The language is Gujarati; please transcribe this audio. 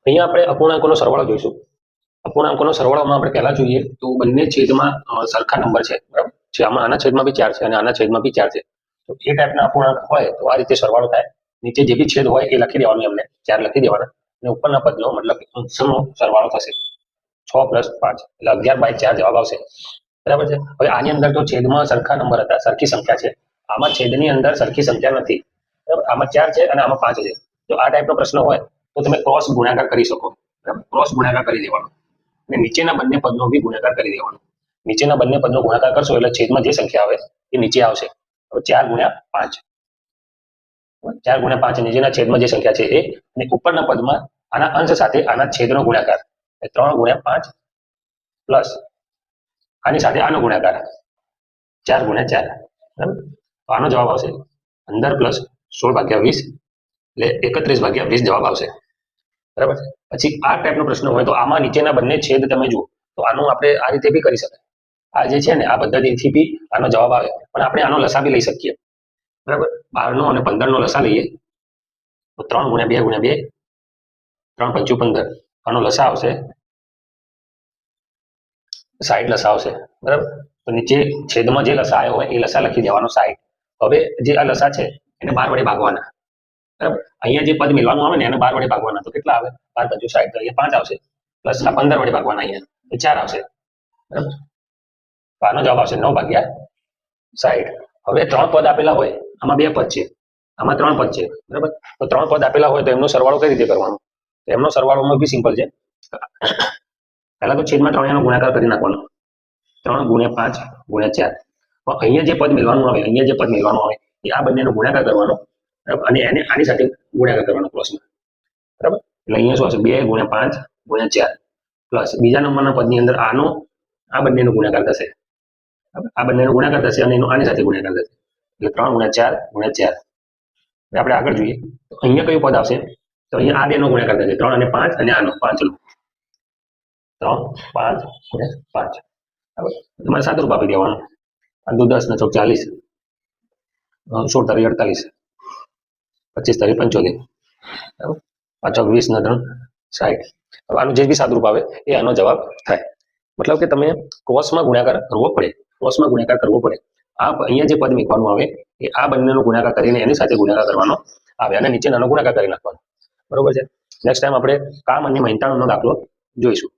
અહીંયા આપણે અપૂર્ણાંકોનો સરવાળો જોઈશું. અપૂર્ણાંકોનો સરવાળોમાં આપણે પહેલા જોઈએ તો બંને છેદમાં સરખા નંબર છે, બરાબર છે. આમાં આના છેદમાં બી 4 છે અને આના છેદમાં બી 4 છે. તો એ ટાઈપના અપૂર્ણાંક હોય તો આ રીતે સરવાળો થાય. નીચે જે બી છેદ હોય એ લખી દેવાનું, એમને 4 લખી દેવાના અને ઉપરના પદનો મતલબ અંશનો સરવાળો થશે. 6 + 5 એટલે 11/4 જવાબ આવશે, બરાબર છે. હવે આની અંદર તો છેદમાં સરખા નંબર હતા, સરખી સંખ્યા છે. આમાં છેદની અંદર સરખી સંખ્યા નથી, બરાબર. આમાં 4 છે અને આમાં 5 છે. જો આ ટાઈપનો પ્રશ્ન હોય તો તમે ક્રોસ ગુણાકાર કરી શકો, બરાબર. ક્રોસ ગુણાકાર કરી દેવાનો અને નીચેના બંને પદનો બી ગુણાકાર કરી દેવાનો. નીચેના બંને પદનો ગુણાકાર કરશો એટલે છેદમાં જે સંખ્યા આવે એ નીચે આવશે. હવે 4 × 5, 4 × 5 નીચેના છેદમાં જે સંખ્યા છે એ, અને ઉપરના પદમાં આના અંશ સાથે આના છેદનો ગુણાકાર 3 × 5 પ્લસ આની સાથે આનો ગુણાકાર 4 × 4, બરાબર. તો આનો જવાબ આવશે 15 + 16/20 એટલે 31/20 જવાબ આવશે, બરાબર છે. પછી આ ટાઈપનો પ્રશ્ન હોય તો આમાં નીચેના બંને છેદ તમે જુઓ તો આનું આપણે આ રીતે બી કરી શકાય. આ જે છે ને આ પદ્ધતિથી બી આનો જવાબ આવે, પણ આપણે આનો લસા બી લઈ શકીએ, બરાબર. 12 અને 15નો લસા લઈએ તો 3 × 2 × 2 3 × 5 = 15. આનો લસા આવશે 60 લસા આવશે, બરાબર. તો નીચે છેદમાં જે લસા આવ્યો હોય એ લસા લખી દેવાનો 60. હવે જે આ લસા છે એને 12 વડે ભાગવાના, બરાબર. અહીંયા જે પદ મેળવાનું આવે ને એને 12 વડે ભાગવાના, તો કેટલા આવે? 12 × 5 = 60, તો અહીંયા 5 આવશે પ્લસ આ 15 વડે ભાગવાના, અહીંયા તો 4 આવશે, બરાબર. તો આનો જવાબ આવશે 9/60. હવે 3 પદ આપેલા હોય, આમાં 2 પદ છે, આમાં 3 પદ છે, બરાબર. તો 3 પદ આપેલા હોય તો એમનો સરવાળો કઈ રીતે કરવાનો? તો એમનો સરવાળોમાં બી સિમ્પલ છે. પહેલા તો છેદમાં 3 એનો ગુણાકાર કરી નાખવાનો, 3 × 5 × 4. તો અહીંયા જે પદ મેળવાનું આવે, અહીંયા જે પદ મેળવાનું આવે એ આ બંનેનો ગુણાકાર કરવાનો, બરાબર. અને એને આની સાથે ગુણાકાર કરવાનો ક્રોસમાં, બરાબર. એટલે અહીંયા શું આવશે? 2 × 5 × 4 પ્લસ બીજા નંબરના પદની અંદર આનો આ બંનેનો ગુણાકાર થશે, બરાબર. આ બંનેનો ગુણાકાર થશે અને એનો આની સાથે ગુણાકાર થશે એટલે 3 × 4 × 4. આપણે આગળ જોઈએ તો અહીંયા કયું પદ આવશે? તો અહીંયા આ બેનો ગુણાકાર થશે, 3 અને 5 અને આનો 5 લો, 3 5 × 5, બરાબર. તમારે સાદુરૂપ આપી દેવાનું. 5 × 10 = 40, 16 × 3 = 48, 25 × 3 = 75, બરાબર. 5 × 20 × 3 = 60. હવે આનું જે બી સાદુરૂપ આવે એ આનો જવાબ થાય. મતલબ કે તમે ક્રોસમાં ગુણાકાર કરવો પડે, ક્રોસમાં ગુણાકાર કરવો પડે. આ અહીંયા જે પદ મૂકવાનું આવે એ આ બંનેનો ગુણાકાર કરીને એની સાથે ગુણાકાર કરવાનો આવે અને નીચેનાનો ગુણાકાર કરી નાખવાનો, બરોબર છે. નેક્સ્ટ ટાઈમ આપણે કામ અને મહેનતાણુંનો દાખલો જોઈશું.